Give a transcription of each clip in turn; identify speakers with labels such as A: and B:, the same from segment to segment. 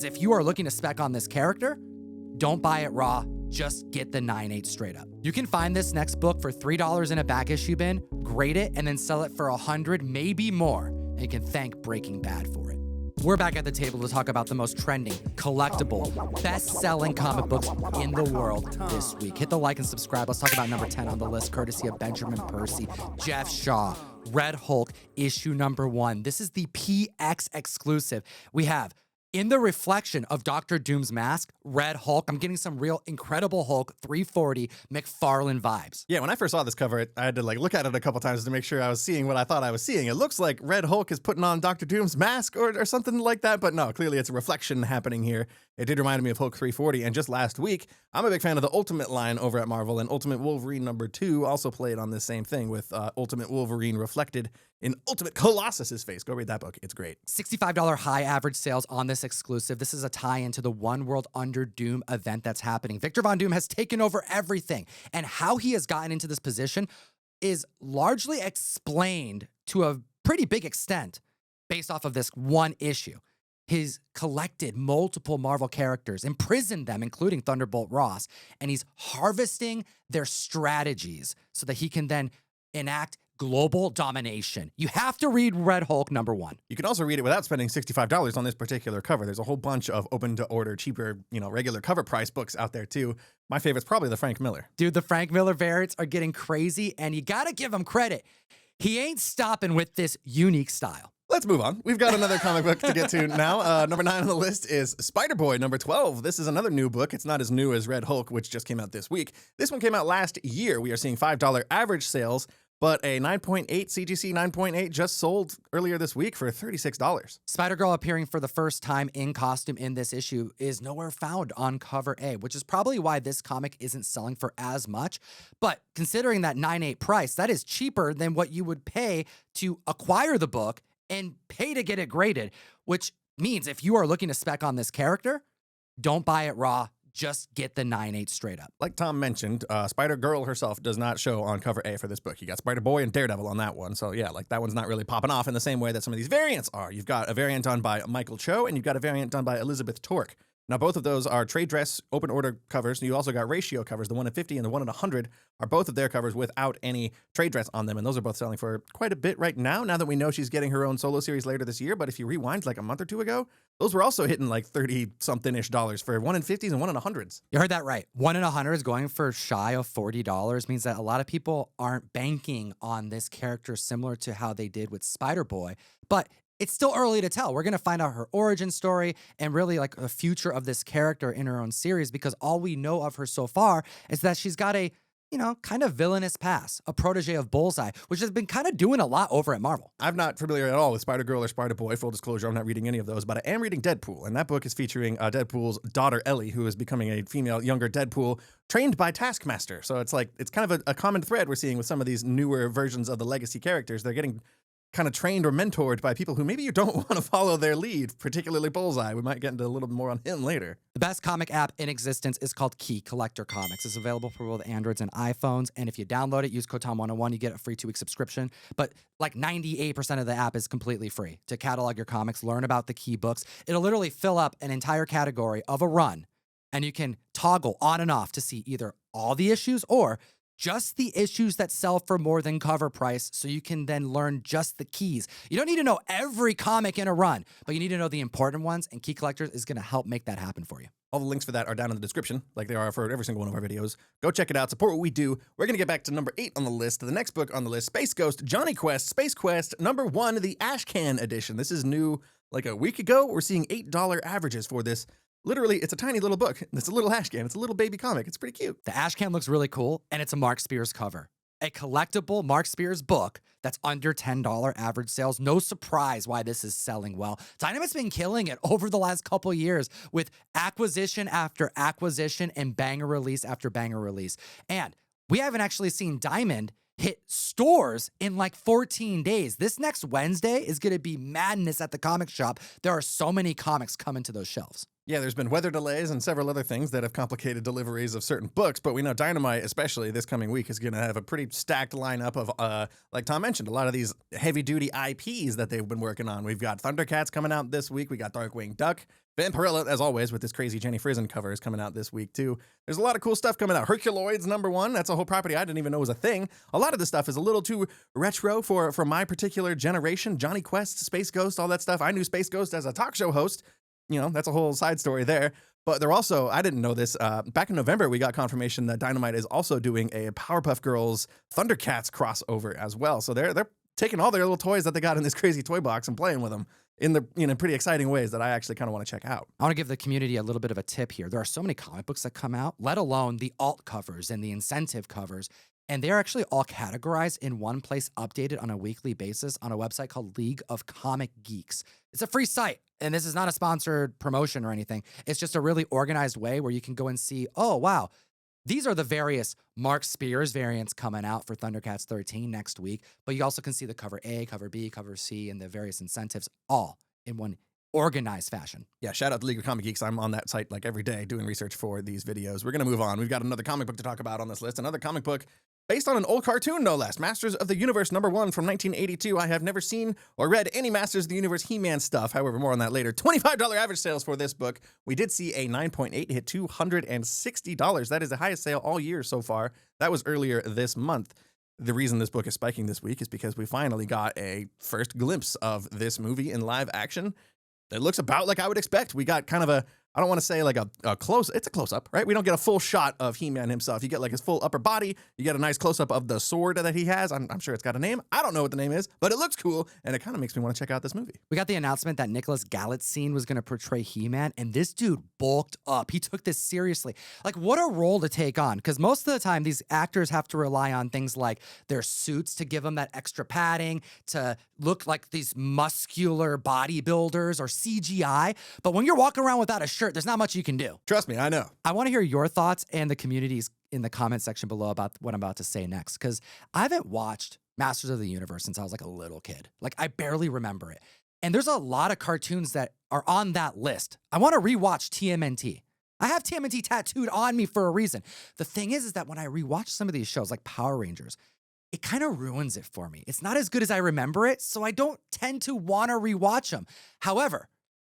A: If you are looking to spec on this character, don't buy it raw, just get the 9/8 straight up. You can find this next book for $3 in a back issue bin, grade it, and then sell it for $100, maybe more, and you can thank Breaking Bad for it. We're back at the table to talk about the most trending, collectible, best-selling comic books in the world this week. Hit the like and subscribe. Let's talk about number 10 on the list, courtesy of Benjamin Percy, Jeff Shaw, Red Hulk, issue number 1. This is the PX exclusive. We have, in the reflection of Dr. Doom's mask, Red Hulk. I'm getting some real Incredible Hulk 340 McFarlane vibes.
B: Yeah, when I first saw this cover, I had to look at it a couple times to make sure I was seeing what I thought I was seeing. It looks like Red Hulk is putting on Dr. Doom's mask or something like that, but no, clearly it's a reflection happening here. It did remind me of Hulk 340, and just last week, I'm a big fan of the Ultimate line over at Marvel, and Ultimate Wolverine number 2 also played on this same thing with Ultimate Wolverine reflected in Ultimate Colossus's face. Go read that book. It's great.
A: $65 high average sales on this exclusive. This is a tie-in to the One World Under Doom event that's happening. Victor Von Doom has taken over everything, and how he has gotten into this position is largely explained to a pretty big extent based off of this one issue. He's collected multiple Marvel characters, imprisoned them, including Thunderbolt Ross, and he's harvesting their strategies so that he can then enact global domination. You have to read Red Hulk number 1.
B: You can also read it without spending $65 on this particular cover. There's a whole bunch of open-to-order, cheaper, regular cover price books out there, too. My favorite's probably the Frank Miller.
A: Dude, the Frank Miller variants are getting crazy, and you gotta give him credit. He ain't stopping with this unique style.
B: Let's move on. We've got another comic book to get to now. Number 9 on the list is Spider-Boy, number 12. This is another new book. It's not as new as Red Hulk, which just came out this week. This one came out last year. We are seeing $5 average sales, but a 9.8 CGC 9.8 just sold earlier this week for $36.
A: Spider-Girl appearing for the first time in costume in this issue is nowhere found on cover A, which is probably why this comic isn't selling for as much. But considering that 9.8 price, that is cheaper than what you would pay to acquire the book and pay to get it graded, which means if you are looking to spec on this character, don't buy it raw. Just get the 9/8 straight up.
B: Like Tom mentioned, Spider-Girl herself does not show on cover A for this book. You got Spider-Boy and Daredevil on that one. So yeah, that one's not really popping off in the same way that some of these variants are. You've got a variant done by Michael Cho, and you've got a variant done by Elizabeth Torque. Now, both of those are trade dress open order covers. You also got ratio covers. The one at 50 and the one at 100 are both of their covers without any trade dress on them. And those are both selling for quite a bit right now that we know she's getting her own solo series later this year. But if you rewind a month or two ago, those were also hitting 30-something-ish dollars for one in 50s and one in 100s.
A: You heard that right. One in 100 is going for shy of $40, means that a lot of people aren't banking on this character similar to how they did with Spider-Boy. But it's still early to tell. We're going to find out her origin story and really the future of this character in her own series, because all we know of her so far is that she's got a, kind of villainous past, a protege of Bullseye, which has been kind of doing a lot over at Marvel.
B: I'm not familiar at all with Spider-Girl or Spider-Boy. Full disclosure, I'm not reading any of those, but I am reading Deadpool, and that book is featuring Deadpool's daughter, Ellie, who is becoming a female, younger Deadpool, trained by Taskmaster. So it's kind of a common thread we're seeing with some of these newer versions of the legacy characters. They're getting kind of trained or mentored by people who maybe you don't want to follow their lead, particularly Bullseye. We might get into a little more on him later.
A: The best comic app in existence is called Key Collector Comics. It's available for both Androids and iPhones. And if you download it, use code TOM101, you get a free 2-week subscription. But 98% of the app is completely free to catalog your comics, learn about the key books. It'll literally fill up an entire category of a run, and you can toggle on and off to see either all the issues or just the issues that sell for more than cover price, so you can then learn just the keys. You don't need to know every comic in a run, but you need to know the important ones, and Key Collectors is going to help make that happen for you.
B: All the links for that are down in the description, like they are for every single one of our videos. Go check it out. Support what we do. We're going to get back to number 8 on the list. The next book on the list, Space Ghost, Johnny Quest, Space Quest, number 1, the Ashcan edition. This is new a week ago. We're seeing $8 averages for this. Literally, it's a tiny little book. It's a little Ashcan. It's a little baby comic. It's pretty cute.
A: The Ashcan looks really cool, and it's a Mark Spears cover. A collectible Mark Spears book that's under $10 average sales. No surprise why this is selling well. Dynamite's been killing it over the last couple years with acquisition after acquisition and banger release after banger release. And we haven't actually seen Diamond hit stores in 14 days. This next Wednesday is going to be madness at the comic shop. There are so many comics coming to those shelves.
B: Yeah, there's been weather delays and several other things that have complicated deliveries of certain books, but we know Dynamite, especially this coming week, is going to have a pretty stacked lineup of, like Tom mentioned, a lot of these heavy-duty IPs that they've been working on. We've got Thundercats coming out this week. We got Darkwing Duck. Vampirella, as always, with this crazy Jenny Frison cover, is coming out this week, too. There's a lot of cool stuff coming out. Herculoids #1, that's a whole property I didn't even know was a thing. A lot of this stuff is a little too retro for my particular generation. Johnny Quest, Space Ghost, all that stuff. I knew Space Ghost as a talk show host. You know, that's a whole side story there. But they're also, I didn't know this, back in November, we got confirmation that Dynamite is also doing a Powerpuff Girls Thundercats crossover as well. So they're taking all their little toys that they got in this crazy toy box and playing with them in pretty exciting ways that I actually kind of want to check out.
A: I want to give the community a little bit of a tip here. There are so many comic books that come out, let alone the alt covers and the incentive covers. And they're actually all categorized in one place, updated on a weekly basis on a website called League of Comic Geeks. It's a free site, and this is not a sponsored promotion or anything. It's just a really organized way where you can go and see, oh, wow, these are the various Mark Spears variants coming out for Thundercats 13 next week. But you also can see the cover A, cover B, cover C, and the various incentives all in one organized fashion.
B: Yeah, shout out to League of Comic Geeks. I'm on that site like every day doing research for these videos. We're going to move on. We've got another comic book to talk about on this list. Another comic book based on an old cartoon, no less. Masters of the Universe #1 from 1982. I have never seen or read any Masters of the Universe He-Man stuff. However, more on that later. $25 average sales for this book. We did see a 9.8 hit $260. That is the highest sale all year so far. That was earlier this month. The reason this book is spiking this week is because we finally got a first glimpse of this movie in live action. It looks about like I would expect. We got kind of a, I don't want to say like a close, it's a close-up, right? We don't get a full shot of He-Man himself. You get like his full upper body. You get a nice close-up of the sword that he has. I'm sure it's got a name. I don't know what the name is, but it looks cool, and it kind of makes me want to check out this movie.
A: We got the announcement that Nicholas Galitzine was going to portray He-Man, and this dude bulked up. He took this seriously. Like, what a role to take on, because most of the time, these actors have to rely on things like their suits to give them that extra padding, to look like these muscular bodybuilders or CGI. But when you're walking around without a shirt, there's not much you can do.
B: Trust me, I know.
A: I want to hear your thoughts and the community's in the comment section below about what I'm about to say next, because I haven't watched Masters of the Universe since I was like a little kid. Like, I barely remember it. And there's a lot of cartoons that are on that list. I want to rewatch TMNT. I have TMNT tattooed on me for a reason. The thing is that when I rewatch some of these shows like Power Rangers, it kind of ruins it for me. It's not as good as I remember it, so I don't tend to want to rewatch them. However,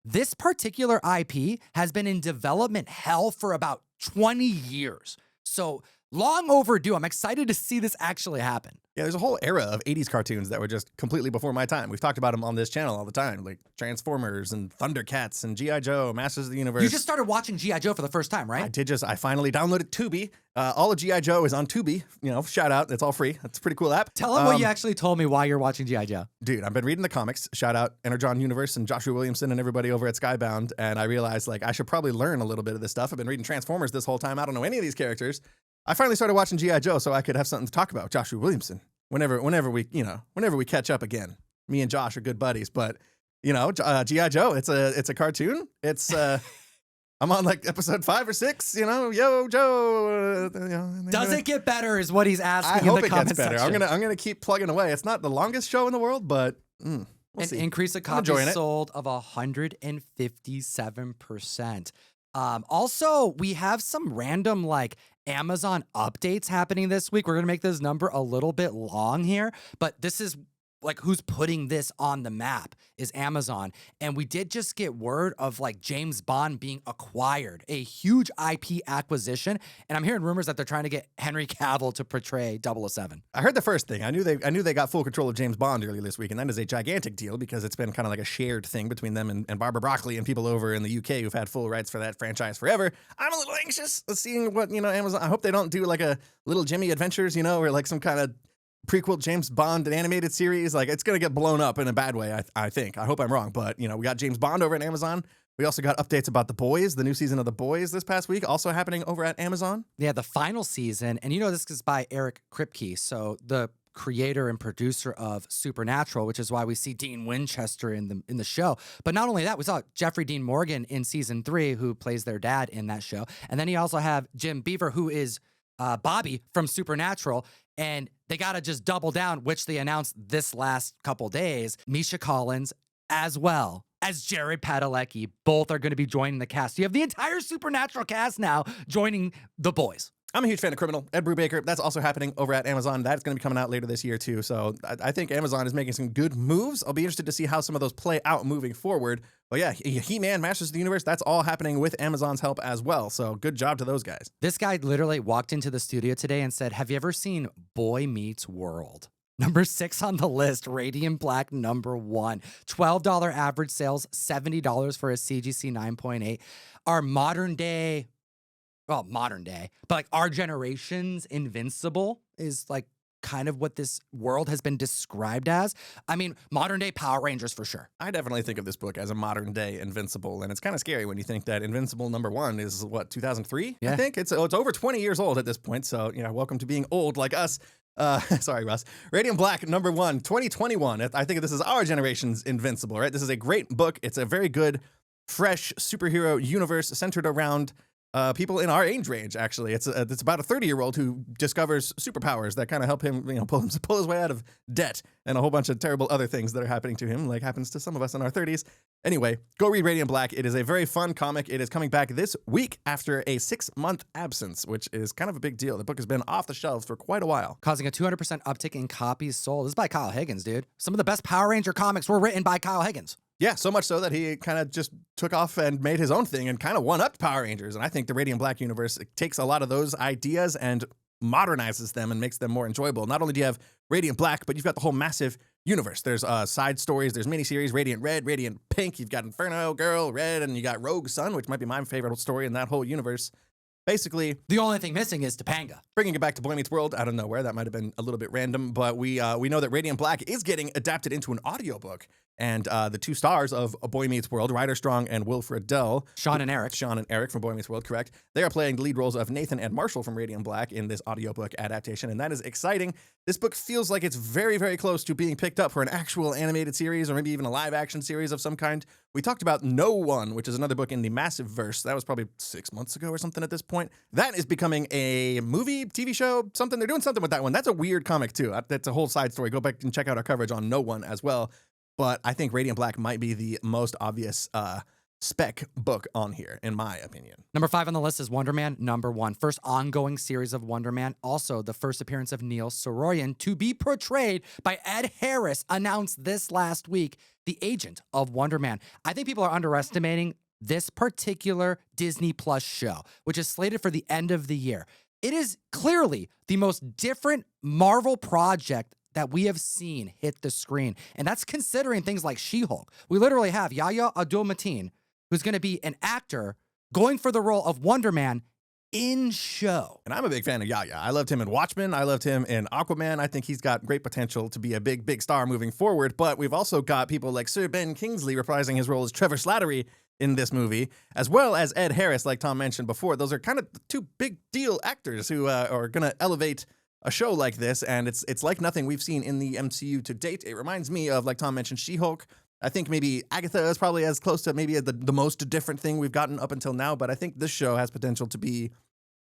A: this particular IP has been in development hell for about 20 years. So long overdue. I'm excited to see this actually happen.
B: Yeah, there's a whole era of 80s cartoons that were just completely before my time. We've talked about them on this channel all the time, like Transformers and Thundercats and G.I. Joe, Masters of the Universe.
A: You just started watching G.I. Joe for the first time, right?
B: I finally downloaded Tubi. All of G.I. Joe is on Tubi. You know, shout out. It's all free. It's a pretty cool app.
A: Tell them what you actually told me why you're watching G.I. Joe.
B: Dude, I've been reading the comics. Shout out Energon Universe and Joshua Williamson and everybody over at Skybound. And I realized, like, I should probably learn a little bit of this stuff. I've been reading Transformers this whole time. I don't know any of these characters. I finally started watching G.I. Joe so I could have something to talk about. Joshua Williamson. Whenever we catch up again. Me and Josh are good buddies, but you know, G.I. Joe, it's a cartoon. It's I'm on like episode 5 or 6, you know, yo Joe.
A: Does it get better is what he's asking
B: I
A: in
B: hope
A: the
B: it
A: comment
B: gets better.
A: section.
B: I'm gonna keep plugging away. It's not the longest show in the world, but we'll see.
A: Increase of copies sold of 157%. Also, we have some random like Amazon updates happening this week. We're going to make this number a little bit long here, but this is like who's putting this on the map is Amazon. And we did just get word of like James Bond being acquired, a huge IP acquisition. And I'm hearing rumors that they're trying to get Henry Cavill to portray 007.
B: I heard the first thing. I knew they got full control of James Bond earlier this week, and that is a gigantic deal because it's been kind of like a shared thing between them and Barbara Broccoli and people over in the UK who've had full rights for that franchise forever. I'm a little anxious seeing what, Amazon. I hope they don't do like a Little Jimmy Adventures, or like some kind of prequel James Bond animated series. Like, it's going to get blown up in a bad way, I think. I hope I'm wrong. But, we got James Bond over at Amazon. We also got updates about The Boys, the new season of The Boys this past week, also happening over at Amazon.
A: Yeah, the final season. And this is by Eric Kripke. So the creator and producer of Supernatural, which is why we see Dean Winchester in the show. But not only that, we saw Jeffrey Dean Morgan in season 3, who plays their dad in that show. And then you also have Jim Beaver, who is Bobby from Supernatural. And they got to just double down, which they announced this last couple days. Misha Collins as well as Jared Padalecki. Both are going to be joining the cast. You have the entire Supernatural cast now joining the boys.
B: I'm a huge fan of Criminal. Ed Brubaker, that's also happening over at Amazon. That's going to be coming out later this year, too. So I think Amazon is making some good moves. I'll be interested to see how some of those play out moving forward. But yeah, He-Man, Masters of the Universe, that's all happening with Amazon's help as well. So good job to those guys.
A: This guy literally walked into the studio today and said, have you ever seen Boy Meets World? Number 6 on the list, Radiant Black, number 1. $12 average sales, $70 for a CGC 9.8. Our modern day, but like our generation's Invincible is like kind of what this world has been described as. I mean, modern day Power Rangers for sure.
B: I definitely think of this book as a modern day Invincible, and it's kind of scary when you think that Invincible number 1 is what, 2003?
A: Yeah.
B: I think it's over 20 years old at this point. So, welcome to being old like us. Sorry, Russ. Radiant Black, number 1, 2021. I think this is our generation's Invincible, right? This is a great book. It's a very good, fresh superhero universe centered around people in our age range, actually. It's about a 30-year-old who discovers superpowers that kind of help him, pull his way out of debt and a whole bunch of terrible other things that are happening to him, like happens to some of us in our 30s. Anyway, go read Radiant Black. It is a very fun comic. It is coming back this week after a 6-month absence, which is kind of a big deal. The book has been off the shelves for quite a while.
A: Causing a 200% uptick in copies sold. This is by Kyle Higgins, dude. Some of the best Power Ranger comics were written by Kyle Higgins.
B: Yeah, so much so that he kind of just took off and made his own thing and kind of one-upped Power Rangers. And I think the Radiant Black universe takes a lot of those ideas and modernizes them and makes them more enjoyable. Not only do you have Radiant Black, but you've got the whole massive universe. There's side stories, there's miniseries, Radiant Red, Radiant Pink, you've got Inferno Girl, Red, and you got Rogue Sun, which might be my favorite story in that whole universe. Basically,
A: the only thing missing is Topanga.
B: Bringing it back to Boy Meets World out of nowhere. That might have been a little bit random, but we know that Radiant Black is getting adapted into an audiobook. And the 2 stars of Boy Meets World, Ryder Strong and Wilfred Dell.
A: Sean and Eric
B: from Boy Meets World, correct. They are playing the lead roles of Nathan and Marshall from Radiant Black in this audiobook adaptation, and that is exciting. This book feels like it's very, very close to being picked up for an actual animated series or maybe even a live-action series of some kind. We talked about No One, which is another book in the Massive Verse. That was probably 6 months ago or something at this point. That is becoming a movie, TV show, something. They're doing something with that one. That's a weird comic, too. That's a whole side story. Go back and check out our coverage on No One as well. But I think Radiant Black might be the most obvious spec book on here, in my opinion.
A: Number 5 on the list is Wonder Man, number 1. First ongoing series of Wonder Man. Also, the first appearance of Neil Soroyan to be portrayed by Ed Harris, announced this last week, the agent of Wonder Man. I think people are underestimating this particular Disney Plus show, which is slated for the end of the year. It is clearly the most different Marvel project that we have seen hit the screen. And that's considering things like She-Hulk. We literally have Yahya Abdul-Mateen, who's going to be an actor going for the role of Wonder Man in show.
B: And I'm a big fan of Yahya. I loved him in Watchmen. I loved him in Aquaman. I think he's got great potential to be a big, big star moving forward. But we've also got people like Sir Ben Kingsley reprising his role as Trevor Slattery in this movie, as well as Ed Harris, like Tom mentioned before. Those are kind of 2 big deal actors who are going to elevate a show like this, and it's like nothing we've seen in the MCU to date. It reminds me of, like Tom mentioned, She-Hulk. I think maybe Agatha is probably as close to maybe the most different thing we've gotten up until now, but I think this show has potential to be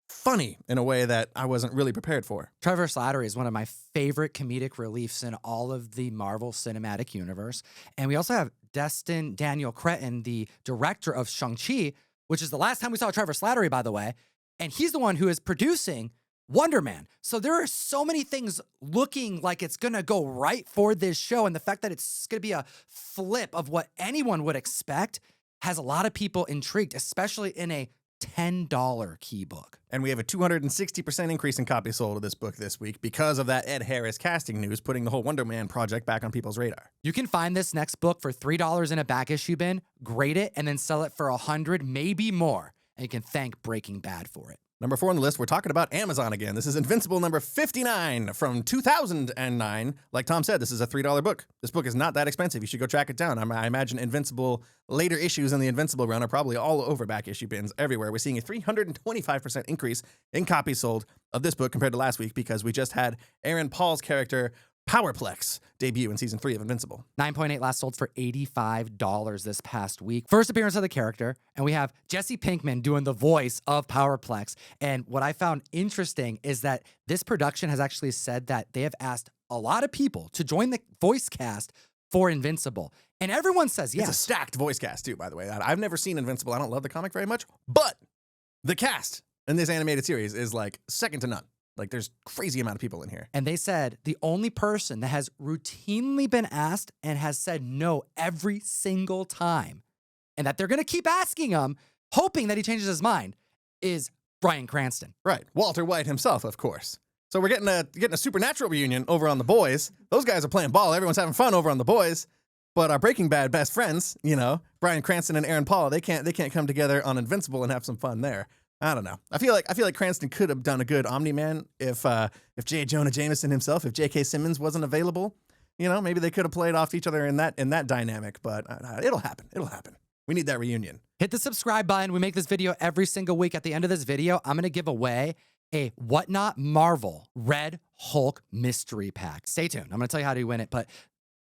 B: funny in a way that I wasn't really prepared for.
A: Trevor Slattery is one of my favorite comedic reliefs in all of the Marvel Cinematic Universe. And we also have Destin Daniel Cretton, the director of Shang-Chi, which is the last time we saw Trevor Slattery, by the way. And he's the one who is producing Wonder Man. So there are so many things looking like it's going to go right for this show. And the fact that it's going to be a flip of what anyone would expect has a lot of people intrigued, especially in a $10 key book.
B: And we have a 260% increase in copies sold of this book this week because of that Ed Harris casting news, putting the whole Wonder Man project back on people's radar.
A: You can find this next book for $3 in a back issue bin, grade it, and then sell it for $100, maybe more. And you can thank Breaking Bad for it.
B: Number 4 on the list, we're talking about Amazon again. This is Invincible number 59 from 2009. Like Tom said, this is a $3 book. This book is not that expensive. You should go track it down. I imagine Invincible, later issues in the Invincible run are probably all over back issue bins everywhere. We're seeing a 325% increase in copies sold of this book compared to last week because we just had Aaron Paul's character Powerplex debut in season 3 of Invincible.
A: 9.8 last sold for $85 this past week. First appearance of the character, and we have Jesse Pinkman doing the voice of Powerplex. And what I found interesting is that this production has actually said that they have asked a lot of people to join the voice cast for Invincible. And everyone says yes.
B: It's a stacked voice cast, too, by the way. I've never seen Invincible. I don't love the comic very much, but the cast in this animated series is like second to none. Like, there's crazy amount of people in here.
A: And they said the only person that has routinely been asked and has said no every single time, and that they're going to keep asking him, hoping that he changes his mind, is Bryan Cranston.
B: Right. Walter White himself, of course. So we're getting a Supernatural reunion over on The Boys. Those guys are playing ball. Everyone's having fun over on The Boys. But our Breaking Bad best friends, you know, Bryan Cranston and Aaron Paul, they can't come together on Invincible and have some fun there. I don't know. I feel like Cranston could have done a good Omni-Man if J. Jonah Jameson himself, if J.K. Simmons wasn't available. You know, maybe they could have played off each other in that dynamic. But it'll happen. It'll happen. We need that reunion.
A: Hit the subscribe button. We make this video every single week. At the end of this video, I'm going to give away a Whatnot Marvel Red Hulk mystery pack. Stay tuned. I'm going to tell you how to win it, but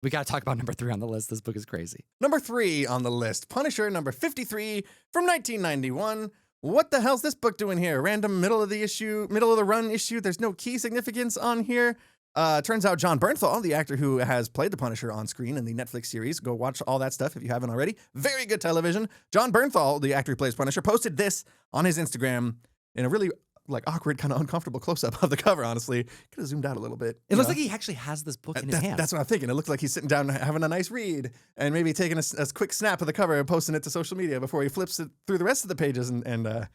A: we got to talk about number 3 on the list. This book is crazy.
B: Number 3 on the list, Punisher number 53 from 1991. What the hell's this book doing here? Random middle of the run issue. There's no key significance on here. Turns out Jon Bernthal, the actor who has played the Punisher on screen in the Netflix series, go watch all that stuff if you haven't already. Very good television. Jon Bernthal, the actor who plays Punisher, posted this on his Instagram in a really awkward, kind of uncomfortable close-up of the cover, honestly. Could have zoomed out a little bit.
A: It looks like he actually has this book in his hand.
B: That's what I'm thinking. It looks like he's sitting down having a nice read and maybe taking a quick snap of the cover and posting it to social media before he flips it through the rest of the pages and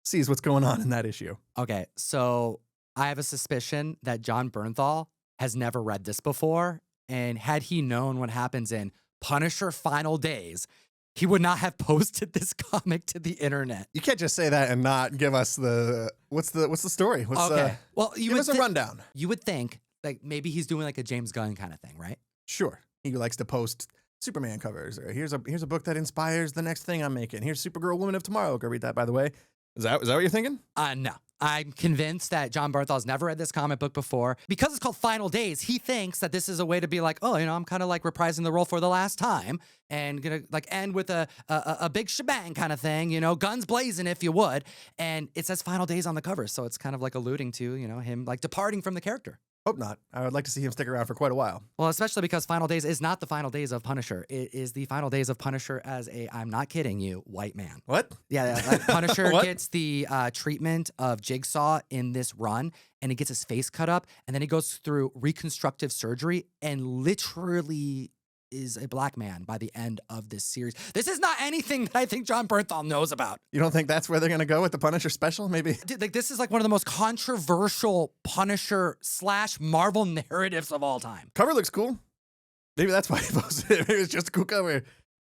B: sees what's going on in that issue.
A: Okay, so I have a suspicion that Jon Bernthal has never read this before, and had he known what happens in Punisher Final Days, he would not have posted this comic to the internet.
B: You can't just say that and not give us what's the story?
A: Well,
B: give us a rundown.
A: You would think like maybe he's doing like a James Gunn kind of thing, right?
B: Sure. He likes to post Superman covers, or here's a book that inspires the next thing I'm making. Here's Supergirl Woman of Tomorrow. Go read that, by the way. Is that what you're thinking?
A: No. I'm convinced that Jon Bernthal's never read this comic book before. Because it's called Final Days, he thinks that this is a way to be like, oh, you know, I'm kind of like reprising the role for the last time and gonna like end with a big shebang kind of thing, you know, guns blazing if you would. And it says Final Days on the cover, so it's kind of like alluding to, you know, him like departing from the character.
B: Hope not. I would like to see him stick around for quite a while.
A: Well, especially because Final Days is not the final days of Punisher. It is the final days of Punisher as a, I'm not kidding you, white man.
B: What?
A: Yeah, like Punisher gets the treatment of Jigsaw in this run, and he gets his face cut up, and then he goes through reconstructive surgery and literally is a black man by the end of this series. This is not anything that I think Jon Bernthal knows about.
B: You don't think that's where they're going to go with the Punisher special, maybe?
A: Dude, like, this is like one of the most controversial Punisher / Marvel narratives of all time.
B: Cover looks cool. Maybe that's why he posted it. Maybe it's just a cool cover.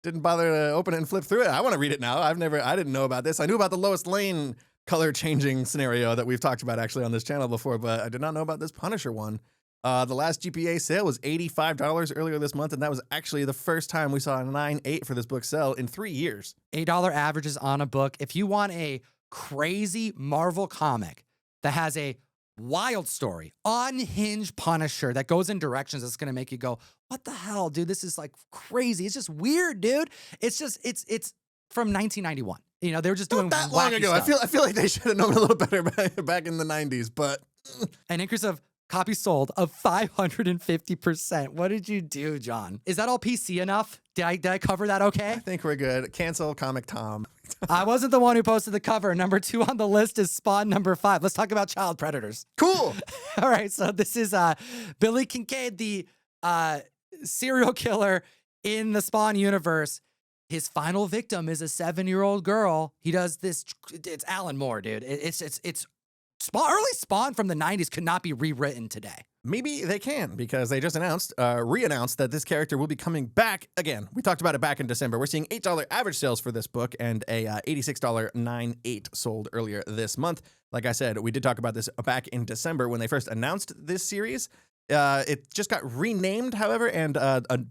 B: Didn't bother to open it and flip through it. I want to read it now. I didn't know about this. I knew about the Lois Lane color changing scenario that we've talked about actually on this channel before, but I did not know about this Punisher one. The last GPA sale was $85 earlier this month, and that was actually the first time we saw a 9.8 for this book sell in 3 years.
A: $8 averages on a book. If you want a crazy Marvel comic that has a wild story, unhinged Punisher that goes in directions that's going to make you go, what the hell, dude? This is like crazy. It's just weird, dude. It's from 1991. You know, they were just doing
B: not that long ago.
A: Stuff.
B: I feel like they should have known a little better back in the 90s, but
A: an increase of copies sold of 550%. What did you do, John? Is that all PC enough? Did I cover that okay?
B: I think we're good. Cancel Comic Tom.
A: I wasn't the one who posted the cover. Number 2 on the list is Spawn number 5. Let's talk about child predators.
B: Cool.
A: All right, so this is Billy Kincaid, the serial killer in the Spawn universe. His final victim is a 7-year-old girl. He does this. It's Alan Moore, dude. It's Spawn, early Spawn from the 90s could not be rewritten today.
B: Maybe they can, because they just re-announced that this character will be coming back again. We talked about it back in December. We're seeing $8 average sales for this book and a $86 9.8 sold earlier this month. Like I said, we did talk about this back in December when they first announced this series. It just got renamed, however, and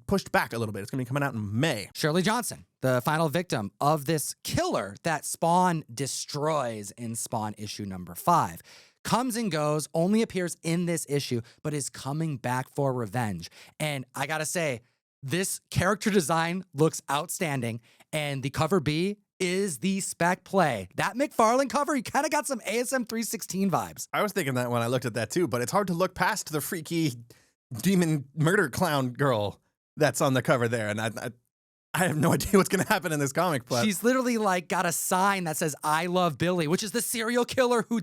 B: pushed back a little bit. It's going to be coming out in May.
A: Shirley Johnson, the final victim of this killer that Spawn destroys in Spawn issue number 5. Comes and goes, only appears in this issue, but is coming back for revenge. And I gotta say, this character design looks outstanding, and the cover B is the spec play. That McFarlane cover, you kind of got some ASM 316 vibes.
B: I was thinking that when I looked at that too, but it's hard to look past the freaky demon murder clown girl. that's on the cover there, and I have no idea what's going to happen in this comic. But
A: she's literally like got a sign that says "I love Billy," which is the serial killer who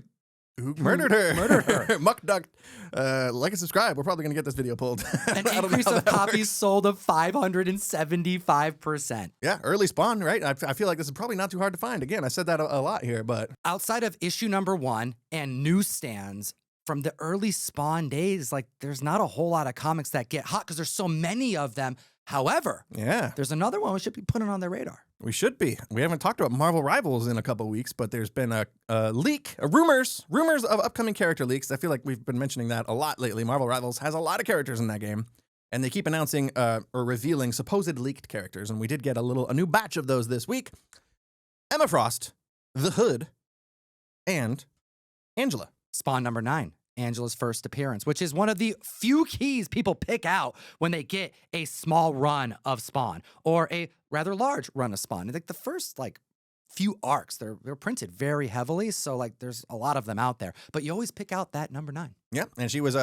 B: murdered her.
A: Murdered her.
B: Muck duck. Like and subscribe. We're probably going to get this video pulled.
A: An increase of copies sold of 575%.
B: Yeah, early Spawn, right? I feel like this is probably not too hard to find. Again, I said that a lot here, but
A: Outside of issue number 1 and newsstands from the early Spawn days, like there's not a whole lot of comics that get hot because there's so many of them. However,
B: yeah,
A: there's another one we should be putting on the radar.
B: We should be. We haven't talked about Marvel Rivals in a couple weeks, but there's been a leak, rumors of upcoming character leaks. I feel like we've been mentioning that a lot lately. Marvel Rivals has a lot of characters in that game, and they keep announcing or revealing supposed leaked characters, and we did get a new batch of those this week. Emma Frost, The Hood, and Angela.
A: Spawn number 9. Angela's first appearance, which is one of the few keys people pick out when they get a small run of Spawn or a rather large run of Spawn. Like the first few arcs, they're printed very heavily, so like there's a lot of them out there. But you always pick out that number 9.
B: Yeah, and she was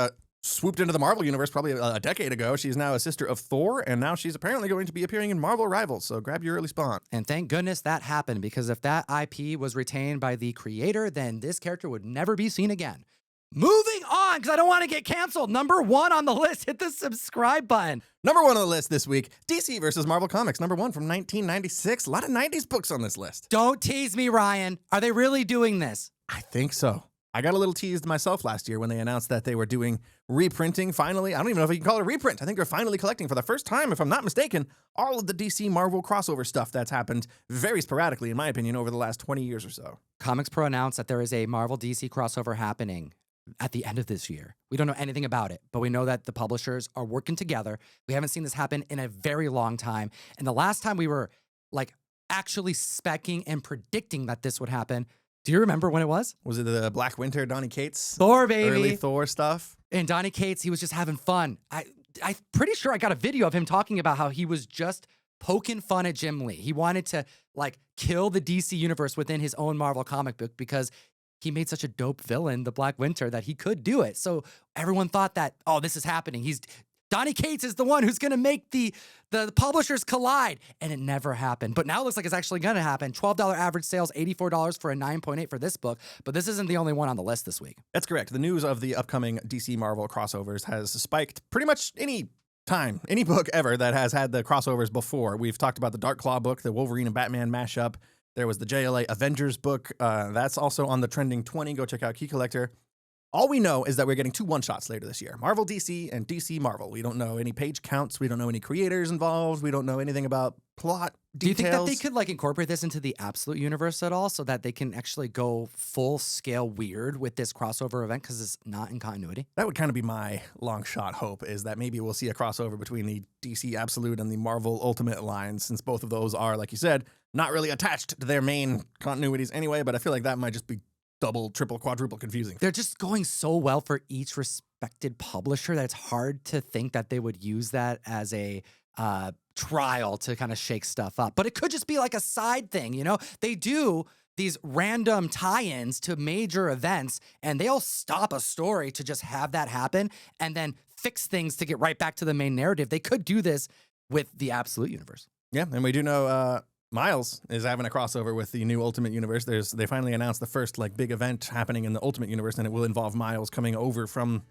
B: swooped into the Marvel universe probably a decade ago. She's now a sister of Thor, and now she's apparently going to be appearing in Marvel Rivals. So grab your early Spawn.
A: And thank goodness that happened, because if that IP was retained by the creator, then this character would never be seen again. Moving on, because I don't want to get canceled. Number 1 on the list. Hit the subscribe button.
B: Number 1 on the list this week, DC versus Marvel Comics. Number 1 from 1996. A lot of 90s books on this list.
A: Don't tease me, Ryan. Are they really doing this?
B: I think so. I got a little teased myself last year when they announced that they were doing reprinting finally. I don't even know if you can call it a reprint. I think they're finally collecting for the first time, if I'm not mistaken, all of the DC Marvel crossover stuff that's happened very sporadically, in my opinion, over the last 20 years or so.
A: Comics Pro announced that there is a Marvel DC crossover happening at the end of this year. We don't know anything about it, but we know that the publishers are working together. We haven't seen this happen in a very long time. And the last time we were actually specking and predicting that this would happen, do you remember when it was?
B: Was it the Black Winter, Donny Cates?
A: Thor, baby.
B: Early Thor stuff.
A: And Donny Cates, he was just having fun. I'm pretty sure I got a video of him talking about how he was just poking fun at Jim Lee. He wanted to kill the DC universe within his own Marvel comic book because he made such a dope villain, the Black Winter, that he could do it. So everyone thought that, oh, this is happening. Donny Cates is the one who's going to make the publishers collide. And it never happened. But now it looks like it's actually going to happen. $12 average sales, $84 for a 9.8 for this book. But this isn't the only one on the list this week.
B: That's correct. The news of the upcoming DC Marvel crossovers has spiked pretty much any book ever that has had the crossovers before. We've talked about the Dark Claw book, the Wolverine and Batman mashup. There was the JLA Avengers book. That's also on the trending 20. Go check out Key Collector. All we know is that we're getting 2 one-shots later this year. Marvel DC and DC Marvel. We don't know any page counts. We don't know any creators involved. We don't know anything about plot details.
A: Do you think that they could incorporate this into the Absolute Universe at all so that they can actually go full-scale weird with this crossover event because it's not in continuity?
B: That would kind of be my long-shot hope, is that maybe we'll see a crossover between the DC Absolute and the Marvel Ultimate lines, since both of those are, like you said, not really attached to their main continuities anyway, but I feel like that might just be double, triple, quadruple confusing.
A: They're just going so well for each respected publisher that it's hard to think that they would use that as a trial to kind of shake stuff up. But it could just be like a side thing, you know? They do these random tie-ins to major events, and they'll stop a story to just have that happen and then fix things to get right back to the main narrative. They could do this with the Absolute Universe.
B: Yeah, and we do know Miles is having a crossover with the new Ultimate Universe. They finally announced the first big event happening in the Ultimate Universe, and it will involve Miles coming over from.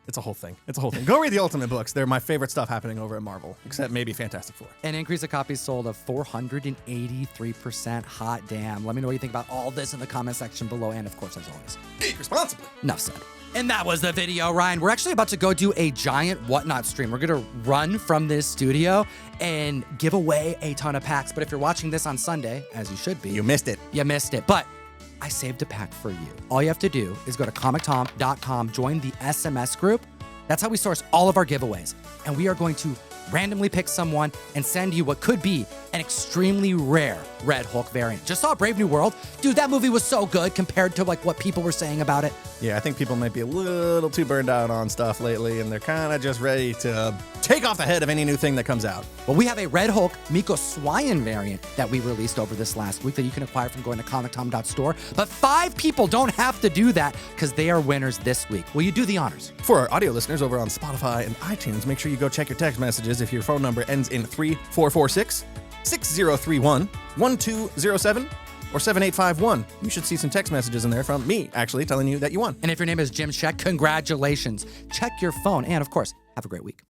B: It's a whole thing. Go read the Ultimate books. They're my favorite stuff happening over at Marvel, except maybe Fantastic Four.
A: An increase of copies sold of 483%. Hot damn. Let me know what you think about all this in the comment section below, and of course, as always,
B: Geek responsibly.
A: Enough said. And that was the video, Ryan. We're actually about to go do a giant Whatnot stream. We're going to run from this studio and give away a ton of packs. But if you're watching this on Sunday, as you should be.
B: You missed it.
A: But I saved a pack for you. All you have to do is go to comictom.com, join the SMS group. That's how we source all of our giveaways. And we are going to randomly pick someone and send you what could be an extremely rare Red Hulk variant. Just saw Brave New World. Dude, that movie was so good compared to what people were saying about it.
B: Yeah, I think people might be a little too burned out on stuff lately, and they're kind of just ready to take off the head of any new thing that comes out.
A: Well, we have a Red Hulk Miko Swyan variant that we released over this last week that you can acquire from going to comictom.store. But 5 people don't have to do that because they are winners this week. Will you do the honors?
B: For our audio listeners over on Spotify and iTunes, make sure you go check your text messages is if your phone number ends in 3446, 6031, 1207, or 7851. You should see some text messages in there from me, actually, telling you that you won.
A: And if your name is Jim Scheck, congratulations. Check your phone. And of course, have a great week.